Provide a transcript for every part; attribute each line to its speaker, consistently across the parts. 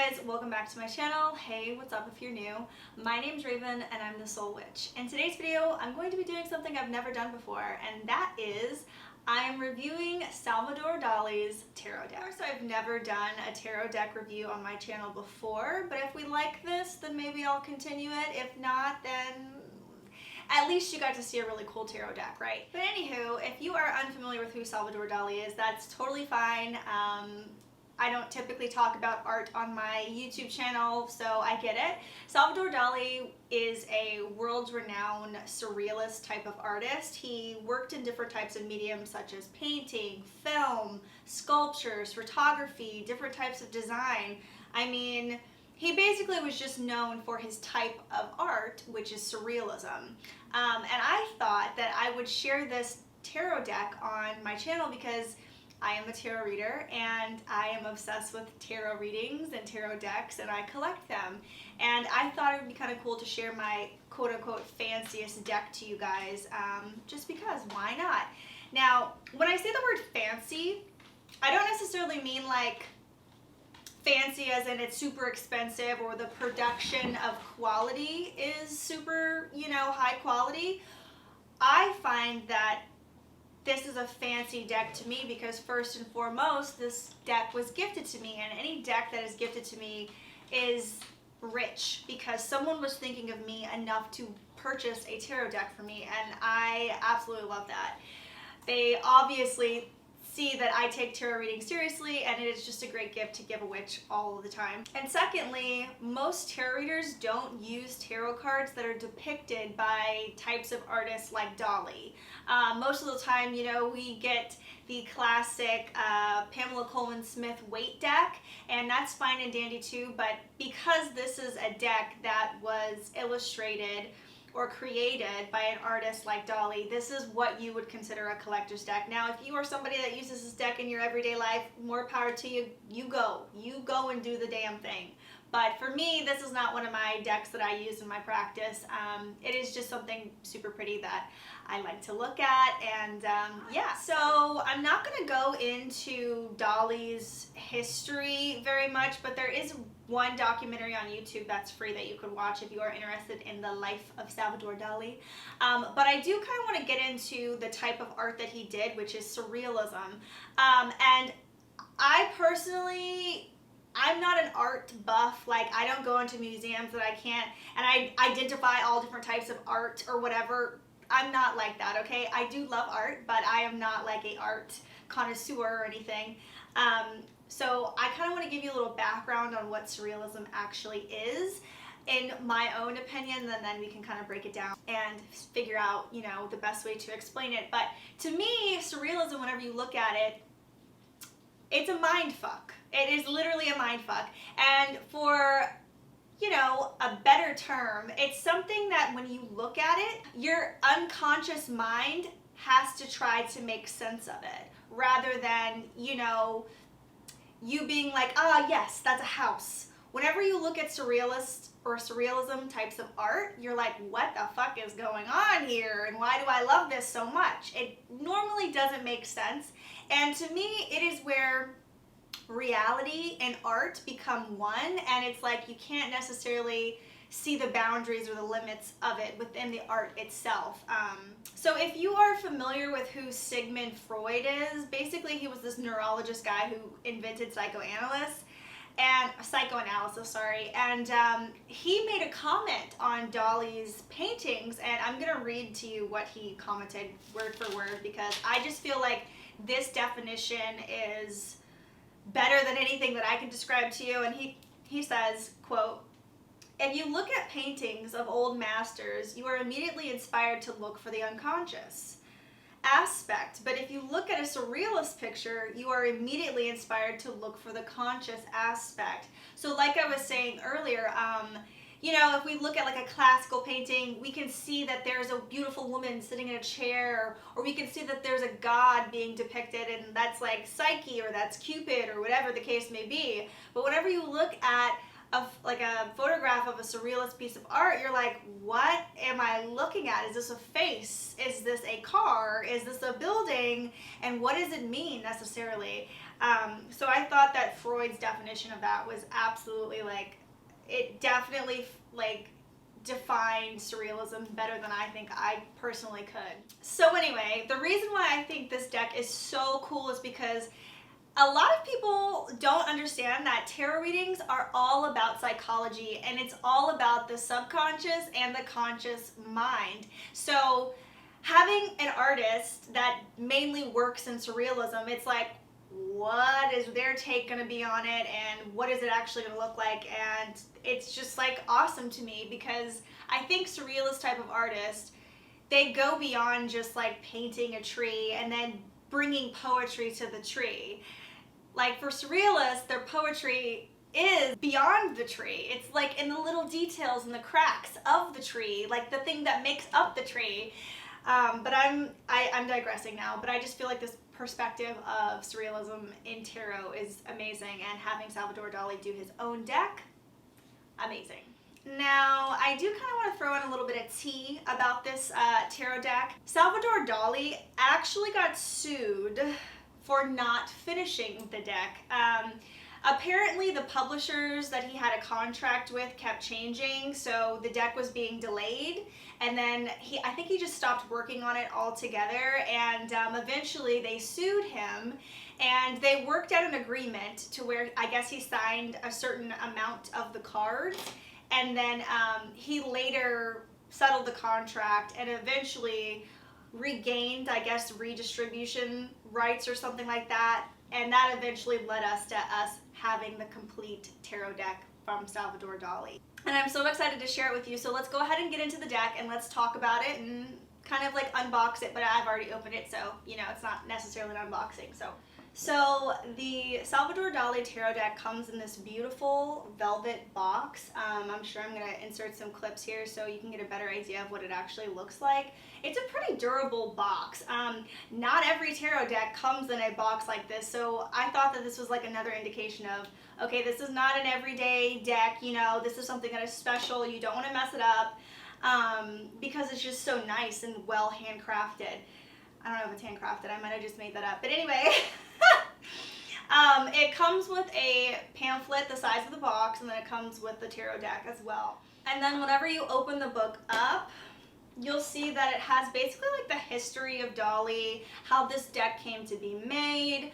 Speaker 1: guys, welcome back to my channel. Hey, what's up if you're new? My name's Raven and I'm the Soul Witch. In today's video, I'm going to be doing something I've never done before, and that is I'm reviewing Salvador Dali's tarot deck. Of course, I've never done a tarot deck review on my channel before, but if we like this, then maybe I'll continue it. If not, then at least you got to see a really cool tarot deck, right? But anywho, if you are unfamiliar with who Salvador Dali is, that's totally fine. I don't typically talk about art on my YouTube channel, so I get it. Salvador Dali is a world-renowned surrealist type of artist. He worked in different types of mediums such as painting, film, sculptures, photography, different types of design. I mean, he basically was just known for his type of art, which is surrealism. And I thought that I would share this tarot deck on my channel because I am a tarot reader and I am obsessed with tarot readings and tarot decks, and I collect them. And I thought it would be kind of cool to share my quote-unquote fanciest deck to you guys, just because, why not? Now, when I say the word fancy, I don't necessarily mean like fancy as in it's super expensive or the production of quality is super, high quality. I find that this is a fancy deck to me because first and foremost, this deck was gifted to me, and any deck that is gifted to me is rich because someone was thinking of me enough to purchase a tarot deck for me, and I absolutely love that. They obviously see that I take tarot reading seriously, and it is just a great gift to give a witch all of the time. And secondly, most tarot readers don't use tarot cards that are depicted by types of artists like Dali. Most of the time, we get the classic Pamela Coleman Smith weight deck, and that's fine and dandy too, but because this is a deck that was illustrated or created by an artist like Dali, this is what you would consider a collector's deck. Now, if you are somebody that uses this deck in your everyday life, more power to you. You go and do the damn thing. But for me, this is not one of my decks that I use in my practice. It is just something super pretty that I like to look at, and yeah. So I'm not gonna go into Dali's history very much, but there is one documentary on YouTube that's free that you could watch if you are interested in the life of Salvador Dali. But I do kind of want to get into the type of art that he did, which is surrealism. And I personally, I'm not an art buff. Like, I don't go into museums that I can't, and I identify all different types of art or whatever. I'm not like that, okay? I do love art, but I am not like a art connoisseur or anything. So I kind of want to give you a little background on what surrealism actually is, in my own opinion, and then we can kind of break it down and figure out, the best way to explain it. But to me, surrealism, whenever you look at it, it's a mind fuck. It is literally a mind fuck. And for a better term, it's something that when you look at it, your unconscious mind has to try to make sense of it, rather than, you being like, yes, that's a house. Whenever you look at surrealist or surrealism types of art, you're like, what the fuck is going on here? And why do I love this so much? It normally doesn't make sense. And to me, it is where reality and art become one, and it's like you can't necessarily see the boundaries or the limits of it within the art itself. So if you are familiar with who Sigmund Freud is, basically he was this neurologist guy who invented psychoanalysis, and he made a comment on Dali's paintings, and I'm gonna read to you what he commented word for word, because I just feel like this definition is better than anything that I can describe to you. And he says, quote, "If you look at paintings of old masters, you are immediately inspired to look for the unconscious aspect. But if you look at a surrealist picture, you are immediately inspired to look for the conscious aspect." So like I was saying earlier, if we look at like a classical painting, we can see that there's a beautiful woman sitting in a chair, or we can see that there's a god being depicted, and that's like Psyche, or that's Cupid, or whatever the case may be. But whenever you look at a photograph of a surrealist piece of art, you're like, what am I looking at? Is this a face? Is this a car? Is this a building? And what does it mean necessarily? So I thought that Freud's definition of that was absolutely like, it definitely like defined surrealism better than I think I personally could. So anyway, the reason why I think this deck is so cool is because a lot of people don't understand that tarot readings are all about psychology, and it's all about the subconscious and the conscious mind. So having an artist that mainly works in surrealism, it's like, what is their take going to be on it, and what is it actually going to look like? And it's just like awesome to me, because I think surrealist type of artists, they go beyond just like painting a tree and then bringing poetry to the tree. Like for surrealists, their poetry is beyond the tree. It's like in the little details and the cracks of the tree, like the thing that makes up the tree. But I'm digressing now, but I just feel like this perspective of surrealism in tarot is amazing, and having Salvador Dali do his own deck, amazing. Now, I do kind of want to throw in a little bit of tea about this tarot deck. Salvador Dali actually got sued for not finishing the deck. Apparently the publishers that he had a contract with kept changing, so the deck was being delayed, and then I think he just stopped working on it altogether, and eventually they sued him, and they worked out an agreement to where I guess he signed a certain amount of the cards, and then he later settled the contract and eventually regained, I guess, redistribution rights or something like that, and that eventually led us to having the complete tarot deck from Salvador Dali. And I'm so excited to share it with you, so let's go ahead and get into the deck and let's talk about it and kind of like unbox it, but I've already opened it, so you know, it's not necessarily an unboxing. So the Salvador Dali tarot deck comes in this beautiful velvet box. I'm sure I'm going to insert some clips here so you can get a better idea of what it actually looks like. It's a pretty durable box. Not every tarot deck comes in a box like this, so I thought that this was like another indication of, okay, this is not an everyday deck, you know, this is something that is special, you don't want to mess it up, because it's just so nice and well handcrafted. I don't know if it's handcrafted, I might have just made that up, but anyway. It comes with a pamphlet the size of the box, and then it comes with the tarot deck as well. And then whenever you open the book up, you'll see that it has basically like the history of Dali, how this deck came to be made,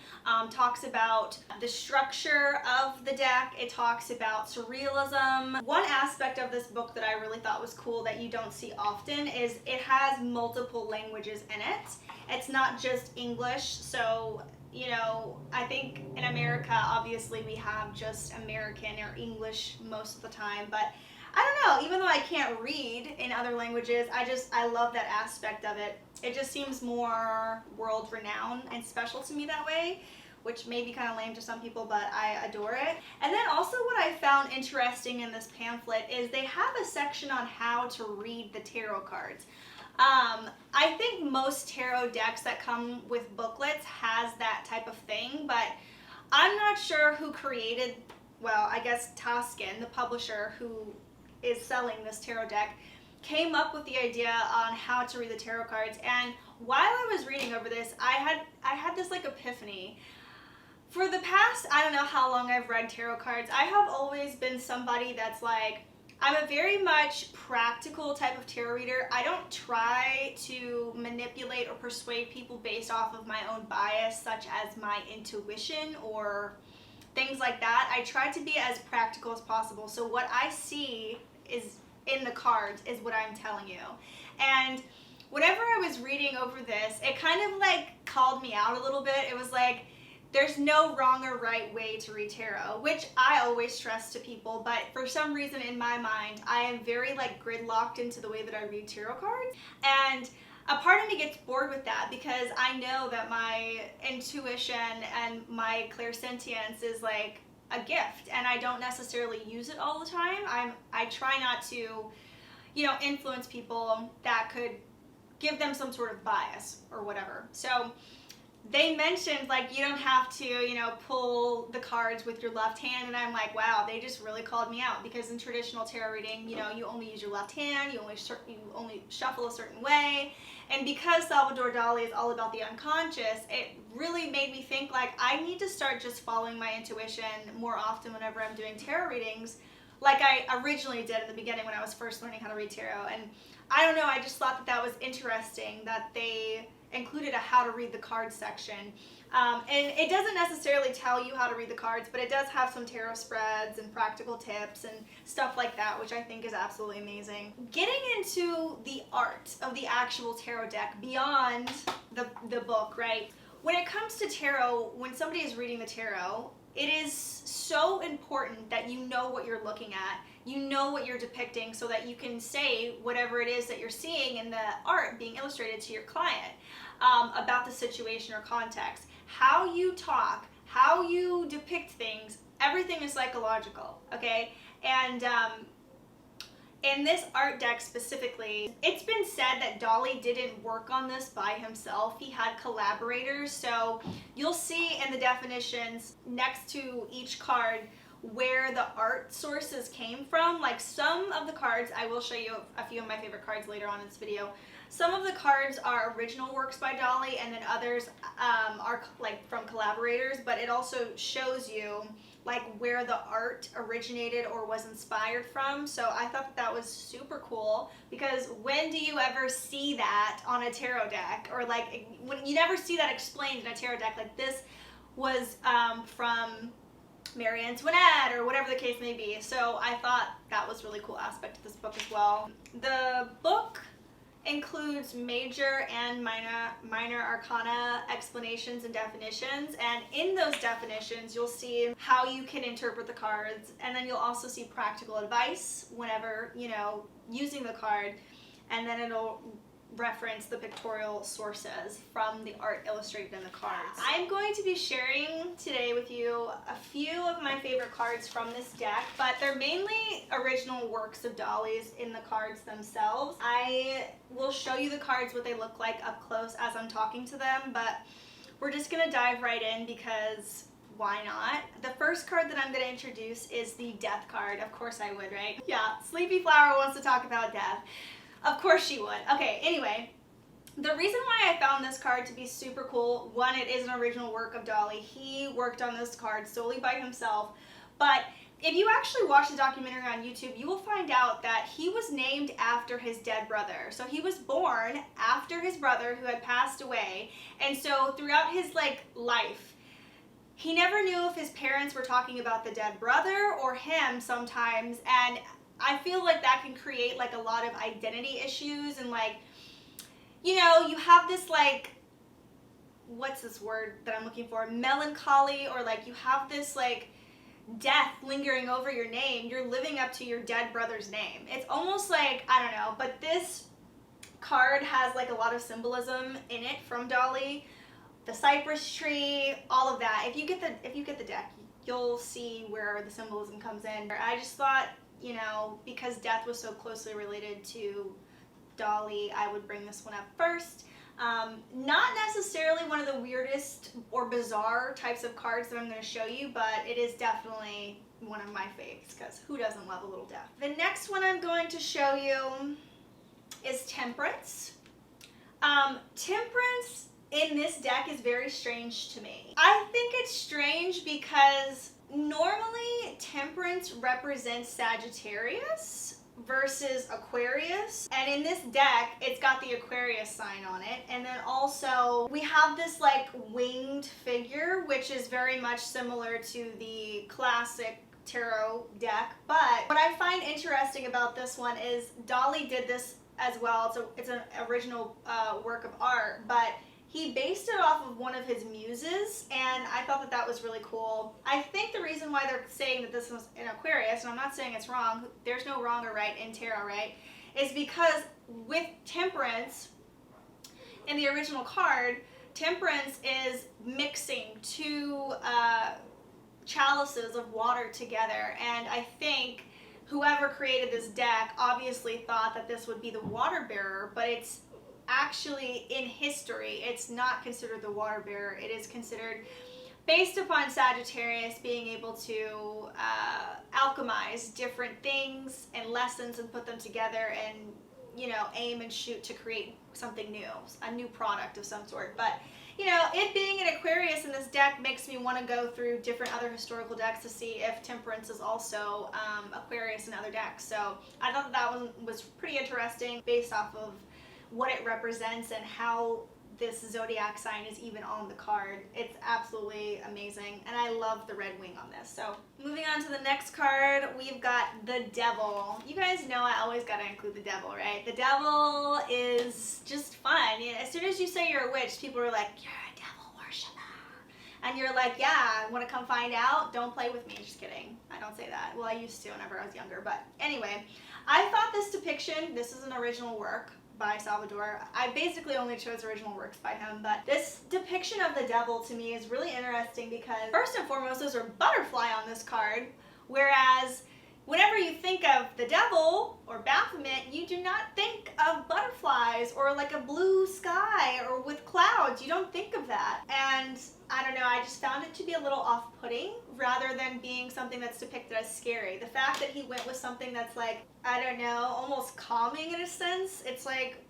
Speaker 1: talks about the structure of the deck, it talks about surrealism. One aspect of this book that I really thought was cool that you don't see often is it has multiple languages in it. It's not just English, so you know, I think in America, obviously we have just American or English most of the time, but I don't know, even though I can't read in other languages, I love that aspect of it. It just seems more world-renowned and special to me that way, which may be kind of lame to some people, but I adore it. And then also what I found interesting in this pamphlet is they have a section on how to read the tarot cards. I think most tarot decks that come with booklets has that type of thing, but I'm not sure who created, well, I guess Toscan, the publisher who is selling this tarot deck, came up with the idea on how to read the tarot cards. And while I was reading over this, I had this like epiphany. For the past, I don't know how long I've read tarot cards, I have always been somebody that's like, I'm a very much practical type of tarot reader. I don't try to manipulate or persuade people based off of my own bias, such as my intuition or things like that. I try to be as practical as possible. So what I see is in the cards is what I'm telling you. And whenever I was reading over this, it kind of like called me out a little bit. It was like, there's no wrong or right way to read tarot, which I always stress to people, but for some reason in my mind, I am very like gridlocked into the way that I read tarot cards. And a part of me gets bored with that because I know that my intuition and my clairsentience is like a gift, and I don't necessarily use it all the time. I try not to, you know, influence people that could give them some sort of bias or whatever. So they mentioned like you don't have to, pull the cards with your left hand, and I'm like, wow, they just really called me out, because in traditional tarot reading, you only use your left hand, you only shuffle a certain way. And because Salvador Dali is all about the unconscious, it really made me think like I need to start just following my intuition more often whenever I'm doing tarot readings, like I originally did in the beginning when I was first learning how to read tarot. And I don't know, I just thought that was interesting that they included a how to read the cards section. And it doesn't necessarily tell you how to read the cards, but it does have some tarot spreads and practical tips and stuff like that, which I think is absolutely amazing. Getting into the art of the actual tarot deck beyond the book, right? When it comes to tarot, when somebody is reading the tarot, it is so important that you know what you're looking at, you know what you're depicting, so that you can say whatever it is that you're seeing in the art being illustrated to your client about the situation or context. How you talk, how you depict things, everything is psychological, okay? And in this art deck specifically, it's been said that Dali didn't work on this by himself. He had collaborators, so you'll see in the definitions next to each card where the art sources came from. Like some of the cards, I will show you a few of my favorite cards later on in this video. Some of the cards are original works by Dali, and then others are like from collaborators, but it also shows you like where the art originated or was inspired from. So I thought that was super cool, because when do you ever see that on a tarot deck? Or like, when you never see that explained in a tarot deck, like this was from Marie Antoinette or whatever the case may be. So I thought that was a really cool aspect of this book as well. The book includes major and minor arcana explanations and definitions, and in those definitions you'll see how you can interpret the cards, and then you'll also see practical advice whenever using the card, and then it'll reference the pictorial sources from the art illustrated in the cards. I'm going to be sharing today with you a few of my favorite cards from this deck, but they're mainly original works of Dali's in the cards themselves. I will show you the cards, what they look like up close as I'm talking to them, but we're just gonna dive right in because why not? The first card that I'm going to introduce is the Death card. Of course I would, right? Yeah, Sleepy Flower wants to talk about death. Of course she would. Okay, anyway, the reason why I found this card to be super cool, one, it is an original work of Dali. He worked on this card solely by himself, but if you actually watch the documentary on YouTube, you will find out that he was named after his dead brother. So he was born after his brother who had passed away, and so throughout his life, he never knew if his parents were talking about the dead brother or him sometimes, and I feel like that can create a lot of identity issues, and you have this what's this word that I'm looking for? Melancholy, or you have this death lingering over your name. You're living up to your dead brother's name. It's almost I don't know, but this card has a lot of symbolism in it from Dali. The cypress tree, all of that. If you get the deck, you'll see where the symbolism comes in. I just thought, because death was so closely related to Dali, I would bring this one up first. Not necessarily one of the weirdest or bizarre types of cards that I'm going to show you, but it is definitely one of my faves, because who doesn't love a little death? The next one I'm going to show you is Temperance. Temperance in this deck is very strange to me. I think it's strange because normally Temperance represents Sagittarius versus Aquarius, and in this deck it's got the Aquarius sign on it, and then also we have this winged figure, which is very much similar to the classic tarot deck. But what I find interesting about this one is Dali did this as well. It's an original work of art, but he based it off of one of his muses, and I thought that was really cool. I think the reason why they're saying that this was in Aquarius, and I'm not saying it's wrong, there's no wrong or right in tarot, right, is because with Temperance, in the original card, Temperance is mixing two chalices of water together, and I think whoever created this deck obviously thought that this would be the water bearer, but it's actually in history, it's not considered the water bearer. It is considered based upon Sagittarius being able to alchemize different things and lessons and put them together and, you know, aim and shoot to create something new, a new product of some sort. But, you know, it being an Aquarius in this deck makes me want to go through different other historical decks to see if temperance is also Aquarius in other decks. So I thought that one was pretty interesting based off of what it represents and how this zodiac sign is even on the card. It's absolutely amazing, and I love the red wing on this. So moving on to the next card, we've got the Devil. You guys know I always gotta include the Devil, right? The Devil is just fun. You know, as soon as you say you're a witch, people are like, you're a devil worshiper. And you're like, yeah, want to come find out? Don't play with me. Just kidding. I don't say that. Well, I used to whenever I was younger. But anyway, I thought this depiction, this is an original work by Salvador. I basically only chose original works by him, but this depiction of the devil to me is really interesting because first and foremost, there's a butterfly on this card, whereas whenever you think of the devil or Baphomet, you do not think of butterflies or like a blue sky or with clouds. You don't think of that. And I don't know, I just found it to be a little off-putting rather than being something that's depicted as scary. The fact that he went with something that's like, I don't know, almost calming in a sense, it's like,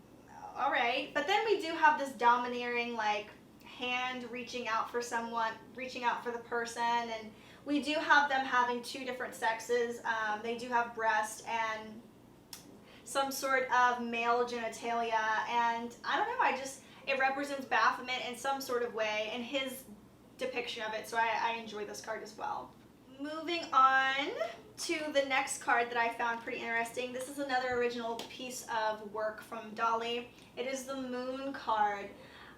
Speaker 1: all right. But then we do have this domineering, like, hand reaching out for someone, reaching out for the person, and we do have them having two different sexes. They do have breast and some sort of male genitalia, and I don't know, it represents Baphomet in some sort of way in his depiction of it, so I enjoy this card as well. Moving on to the next card that I found pretty interesting. This is another original piece of work from Dali. It is the Moon card.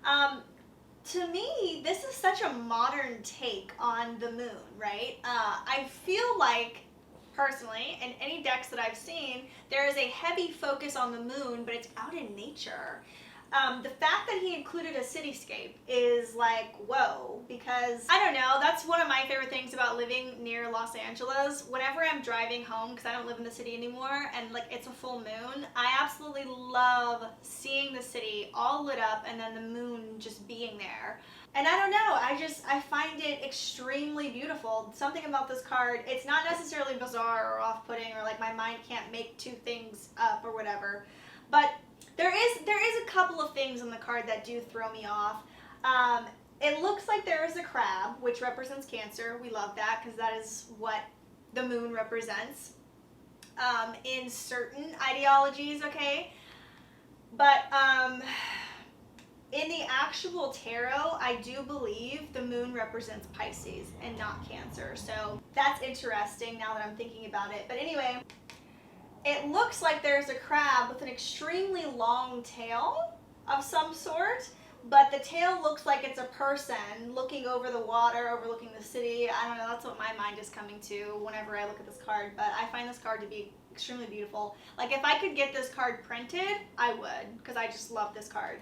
Speaker 1: To me, this is such a modern take on the moon, right? I feel like, personally, in any decks that I've seen, there is a heavy focus on the moon, but it's out in nature. The fact that he included a cityscape is like, whoa, because, I don't know, that's one of my favorite things about living near Los Angeles. Whenever I'm driving home, because I don't live in the city anymore, and like it's a full moon, I absolutely love seeing the city all lit up and then the moon just being there. And I don't know, I find it extremely beautiful. Something about this card, it's not necessarily bizarre or off-putting or like my mind can't make two things up or whatever, but there is a couple of things in the card that do throw me off. It looks like there is a crab, which represents Cancer. We love that because that is what the moon represents in certain ideologies, okay? But in the actual tarot, I do believe the moon represents Pisces and not Cancer. So that's interesting now that I'm thinking about it. But anyway, it looks like there's a crab with an extremely long tail of some sort, but the tail looks like it's a person looking over the water, overlooking the city. I don't know, that's what my mind is coming to whenever I look at this card, but I find this card to be extremely beautiful. Like, if I could get this card printed, I would, because I just love this card.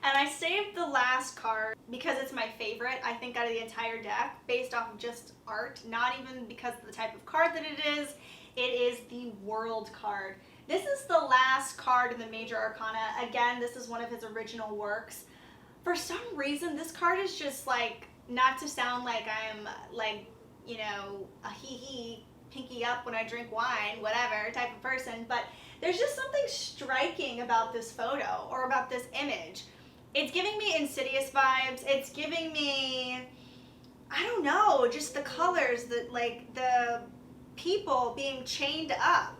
Speaker 1: And I saved the last card because it's my favorite, I think, out of the entire deck, based off of just art, not even because of the type of card that it is. It is the World card. This is the last card in the Major Arcana. Again, this is one of his original works. For some reason, this card is just like, not to sound like I'm like, you know, a hee-hee, pinky up when I drink wine, whatever type of person, but there's just something striking about this photo or about this image. It's giving me Insidious vibes. It's giving me, I don't know, just the colors, the people being chained up.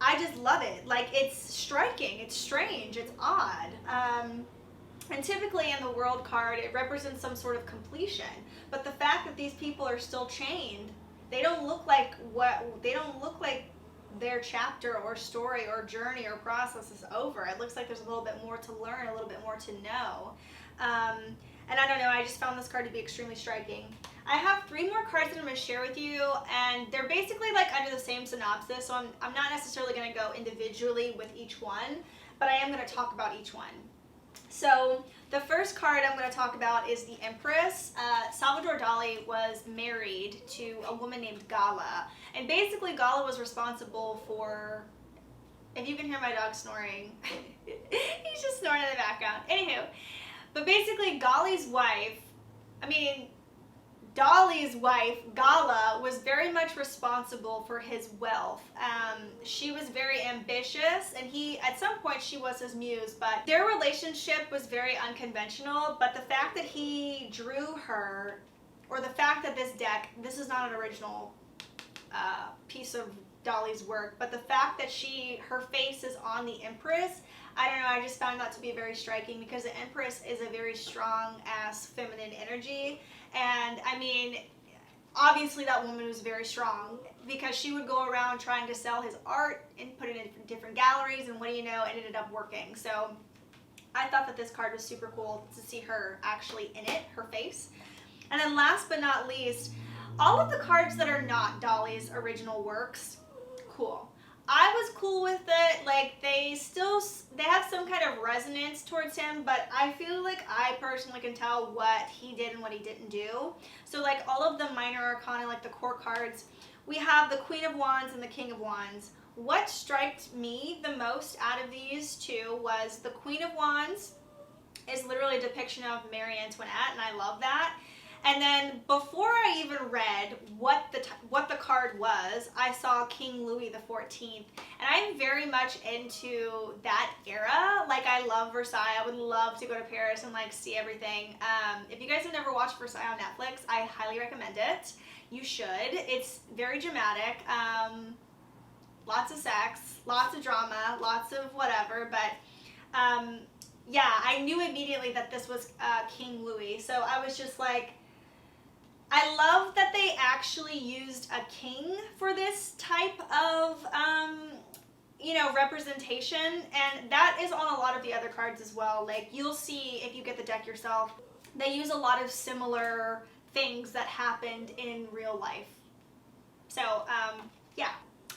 Speaker 1: I just love it. Like, it's striking, it's strange, it's odd. And typically in the World card, it represents some sort of completion. But the fact that these people are still chained, they don't look like their chapter or story or journey or process is over. It looks like there's a little bit more to learn, a little bit more to know. And I don't know, I just found this card to be extremely striking. I have 3 more cards that I'm going to share with you, and they're basically like under the same synopsis, so I'm not necessarily going to go individually with each one, but I am going to talk about each one. So the first card I'm going to talk about is the Empress. Salvador Dali was married to a woman named Gala, and basically Gala was responsible for If you can hear my dog snoring, he's just snoring in the background. Anywho, but basically Dali's wife, Gala, was very much responsible for his wealth. She was very ambitious, and at some point she was his muse, but their relationship was very unconventional. But the fact that he drew her, or the fact that this is not an original piece of Dali's work, but the fact that her face is on the Empress, I don't know, I just found that to be very striking, because the Empress is a very strong ass feminine energy. And I mean, obviously that woman was very strong, because she would go around trying to sell his art and put it in different galleries, and what do you know, it ended up working. So I thought that this card was super cool to see her actually in it, her face. And then last but not least, all of the cards that are not Dali's original works, cool. I was cool with it. Like, they have some kind of resonance towards him, but I feel like I personally can tell what he did and what he didn't do. So like all of the minor arcana, like the core cards, we have the Queen of Wands and the King of Wands. What struck me the most out of these two was the Queen of Wands is literally a depiction of Marie Antoinette, and I love that. And then before I even read what the card was, I saw King Louis XIV, and I'm very much into that era. Like, I love Versailles. I would love to go to Paris and like see everything. If you guys have never watched Versailles on Netflix, I highly recommend it. You should. It's very dramatic. Lots of sex, lots of drama, lots of whatever, but yeah, I knew immediately that this was King Louis. So I was just like, I love that they actually used a king for this type of, representation. And that is on a lot of the other cards as well. Like, you'll see if you get the deck yourself, they use a lot of similar things that happened in real life. So, yeah.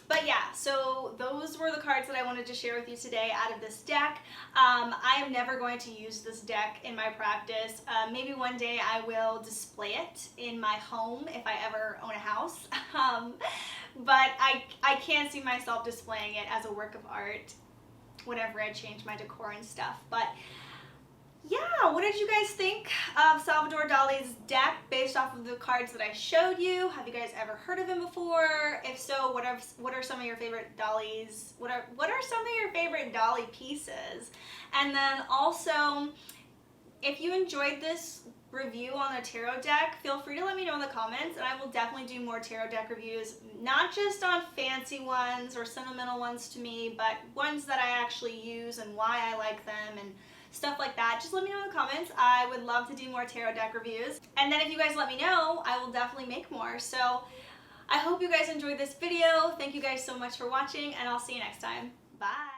Speaker 1: But yeah, so those were the cards that I wanted to share with you today out of this deck. I am never going to use this deck in my practice. Maybe one day I will display it in my home if I ever own a house. But I can't see myself displaying it as a work of art whenever I change my decor and stuff. But yeah, what did you guys think of Salvador Dali's deck based off of the cards that I showed you? Have you guys ever heard of him before? If so, what are some of your favorite Dali's? What are some of your favorite Dali pieces? And then also, if you enjoyed this review on the tarot deck, feel free to let me know in the comments, and I will definitely do more tarot deck reviews, not just on fancy ones or sentimental ones to me, but ones that I actually use and why I like them and stuff like that. Just let me know in the comments. I would love to do more tarot deck reviews. And then if you guys let me know, I will definitely make more. So I hope you guys enjoyed this video. Thank you guys so much for watching, and I'll see you next time. Bye.